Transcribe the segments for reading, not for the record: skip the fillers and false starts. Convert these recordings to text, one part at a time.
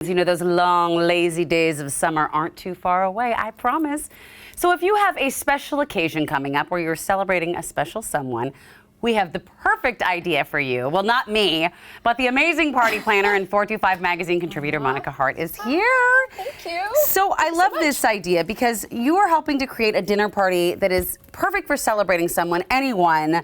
You know, those long, lazy days of summer aren't too far away, I promise. So if you have a special occasion coming up where you're celebrating a special someone, we have the perfect idea for you. Well, not me, but the amazing party planner and 425 magazine contributor Monica Hart is here. Thank you. So I love this idea because you are helping to create a dinner party that is perfect for celebrating someone, anyone,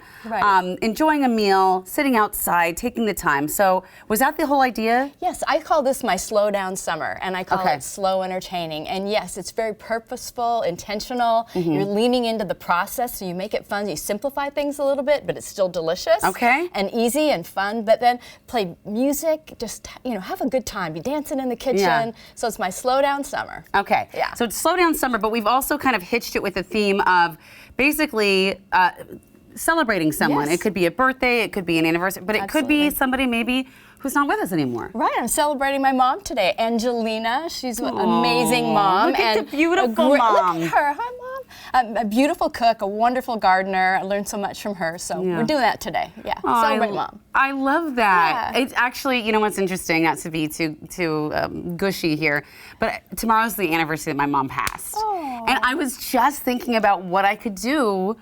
enjoying a meal, sitting outside, taking the time. So was that the whole idea? Yes, I call this my slow down summer, and I call it slow entertaining. And yes, it's very purposeful, intentional. You're leaning into the process, so you make it fun. You simplify things a little bit, but it's still delicious and easy and fun. But then play music, just have a good time. Be dancing in the kitchen. So it's my slow down summer. Okay. Yeah. So it's slow down summer, but we've also kind of hitched it with a theme of basically celebrating someone. It could be a birthday, it could be an anniversary, but it could be somebody maybe who's not with us anymore. Right, I'm celebrating my mom today, Angelina. She's an amazing mom. Look at the beautiful mom. Look at her. Hi, Mom. A beautiful cook, a wonderful gardener. I learned so much from her, so we're doing that today. Yeah, celebrate Mom. I love that. Yeah. It's actually, you know what's interesting, not to be too gushy here, but tomorrow's the anniversary that my mom passed. And I was just thinking about what I could do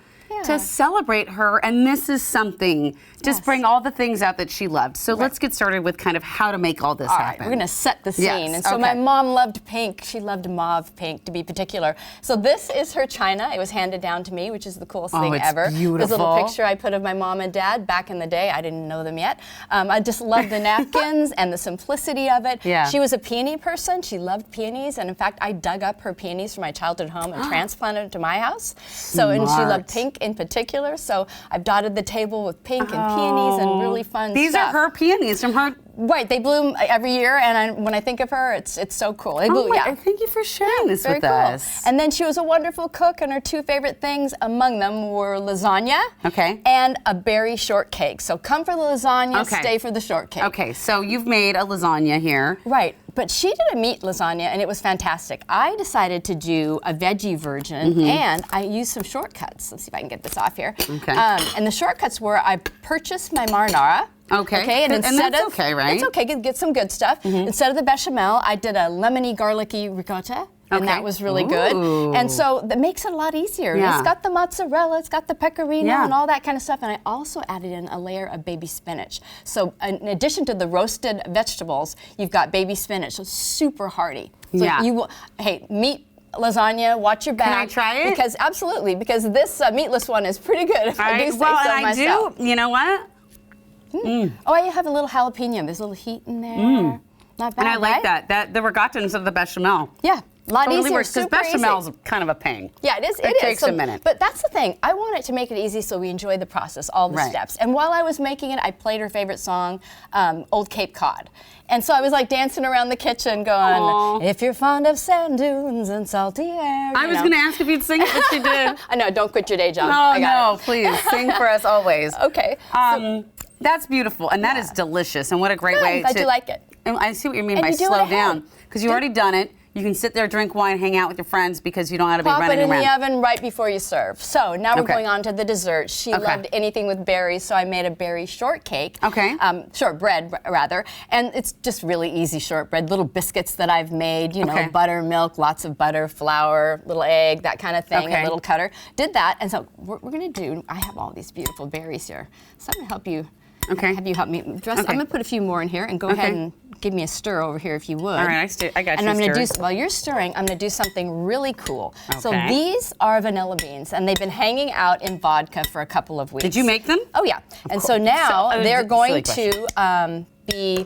to celebrate her, and this is something. Just bring all the things out that she loved. So let's get started with kind of how to make all this happen. We're going to set the scene. And so my mom loved pink. She loved mauve pink, to be particular. So this is her china. It was handed down to me, which is the coolest thing ever. Beautiful. There's a little picture I put of my mom and dad back in the day. I didn't know them yet. I just loved the napkins and the simplicity of it. She was a peony person. She loved peonies. And in fact, I dug up her peonies from my childhood home and transplanted them to my house. So, and she loved pink in particular. So I've dotted the table with pink and peonies and really fun stuff. These are her peonies from her. Right, they bloom every year, and when I think of her, it's so cool. They bloom, Thank you for sharing this with us. And then she was a wonderful cook, and her two favorite things among them were lasagna and a berry shortcake. So come for the lasagna, stay for the shortcake. Okay, so you've made a lasagna here. Right, but she did a meat lasagna, and it was fantastic. I decided to do a veggie version, and I used some shortcuts. Let's see if I can get this off here. And the shortcuts were I purchased my marinara. And instead that's it's okay, get some good stuff. Instead of the bechamel, I did a lemony garlicky ricotta. And that was really good. And so that makes it a lot easier. It's got the mozzarella, it's got the pecorino and all that kind of stuff. And I also added in a layer of baby spinach. So in addition to the roasted vegetables, you've got baby spinach. So it's super hearty. So meat lasagna, watch your back. Can I try it? Because absolutely, because this meatless one is pretty good. If I do say so myself. You know what? Oh, I have a little jalapeno. There's a little heat in there. Not bad, and I like that. The ricotta instead of the bechamel. Yeah, a lot easier. Because bechamel's kind of a pain. Yeah, it is. It takes a minute. But that's the thing. I want it to make it easy so we enjoy the process, all the steps. And while I was making it, I played her favorite song, Old Cape Cod. And so I was like dancing around the kitchen going, if you're fond of sand dunes and salty air. I was going to ask if you'd sing it, but you did. I know, don't quit your day job. Oh, no, please, sing for us always. Okay. That's beautiful, and that is delicious, and what a great way to... Glad you like it. And I see what you mean by slow down, because you've already done it. You can sit there, drink wine, hang out with your friends because you don't have to be running around. Pop it in the oven right before you serve. So now we're going on to the dessert. She loved anything with berries, so I made a berry shortcake. Shortbread, rather. And it's just really easy shortbread. Little biscuits that I've made, you know, butter, milk, lots of butter, flour, little egg, that kind of thing, a little cutter. Did that, and so we're going to do, I have all these beautiful berries here. So I'm going to help you. Have you help me dress? I'm going to put a few more in here and go ahead and give me a stir over here if you would. All right, I got you. And I'm going to do, while you're stirring, I'm going to do something really cool. So these are vanilla beans, and they've been hanging out in vodka for a couple of weeks. Did you make them? Oh, yeah. And so now they're going to be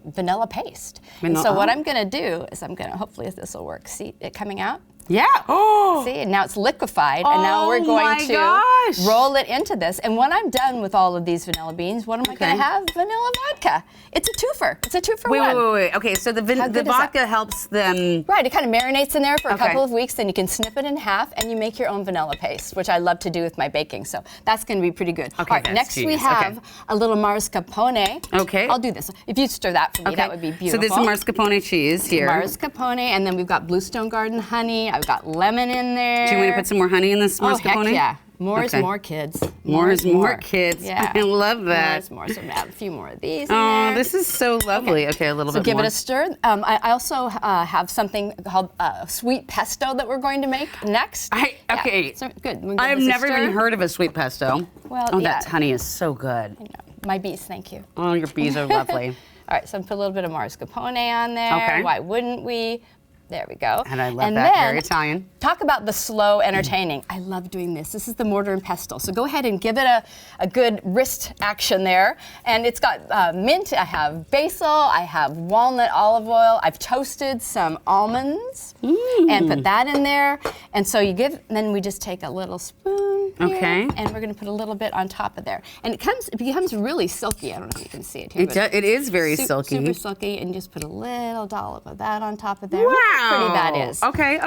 vanilla paste. And so what I'm going to do is I'm going to, hopefully this will work. See it coming out? Yeah. Oh. See, and now it's liquefied, and now we're going to roll it into this. And when I'm done with all of these vanilla beans, what am I going to have? Vanilla vodka. It's a twofer. It's a two for one. Wait. Okay, so the vodka helps them. Right, it kind of marinates in there for a couple of weeks, then you can snip it in half, and you make your own vanilla paste, which I love to do with my baking. So that's going to be pretty good. All right, next we have a little mascarpone. Okay. I'll do this. If you'd stir that for me, that would be beautiful. So there's some mascarpone cheese here. Mascarpone, and then we've got Bluestone Garden honey. I've got lemon in there. Do you want to put some more honey in this mascarpone? Heck yeah. More is more, kids. More is more, kids. Yeah. I love that. More is more. So add a few more of these. Oh, this is so lovely. Okay, a little bit more. So give it a stir. I also have something called sweet pesto that we're going to make next. Okay. Yeah. So good. I have never even heard of a sweet pesto. Well, oh, that honey is so good. I know. My bees, thank you. Oh, your bees are lovely. All right, so I'm put a little bit of mascarpone on there. Okay. Why wouldn't we? There we go. And I love that, very Italian. Talk about the slow entertaining. I love doing this. This is the mortar and pestle. So go ahead and give it a good wrist action there. And it's got mint, I have basil, I have walnut olive oil. I've toasted some almonds and put that in there. And so then we just take a little spoon here, and we're gonna put a little bit on top of there. And it becomes really silky. I don't know if you can see it here. It is very silky. Super silky, and just put a little dollop of that on top of there. Wow. How pretty that is. Okay.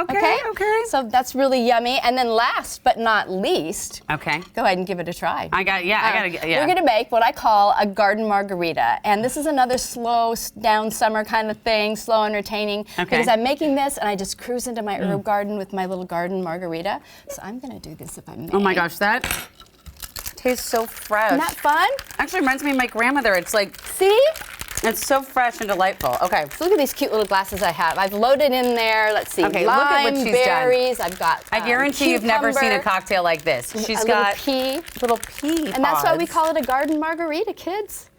So that's really yummy. And then last but not least, go ahead and give it a try. I gotta. We're gonna make what I call a garden margarita. And this is another slow down summer kind of thing, slow entertaining. Because I'm making this and I just cruise into my herb garden with my little garden margarita. So I'm gonna do this if I may. Oh my gosh, that tastes so fresh. Isn't that fun? Actually reminds me of my grandmother. It's like, see? It's so fresh and delightful. Okay. So look at these cute little glasses I have. I've loaded in there, let's see, okay, lime, look at what she's berries. done. I've got I guarantee you've never seen a cocktail like this. She's got little pea And that's why we call it a garden margarita, kids.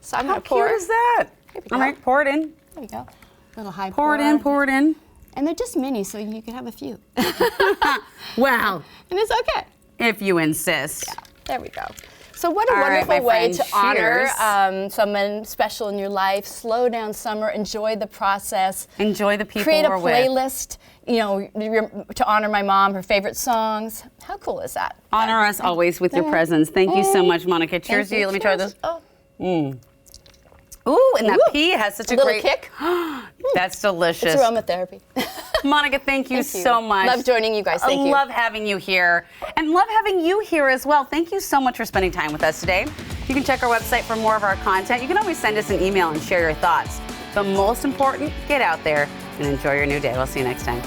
So I'm going to pour. How cute is that? All right, pour it in. There you go. Little high pour. Pour it in. And they're just mini, so you can have a few. Wow. And it's okay. If you insist. Yeah, there we go. So what a wonderful way to honor someone special in your life, slow down summer, enjoy the process. Enjoy the people Create a we're playlist, to honor my mom, her favorite songs. How cool is that? Honor us always with your presence. Thank you so much, Monica. Cheers to you. Let me try this. Oh. Ooh, and that pea has such a little great kick. That's delicious. It's aromatherapy. Monica, thank you so much. Love joining you guys. Thank you. Love having you here. And love having you here as well. Thank you so much for spending time with us today. You can check our website for more of our content. You can always send us an email and share your thoughts. But most important, get out there and enjoy your new day. We'll see you next time.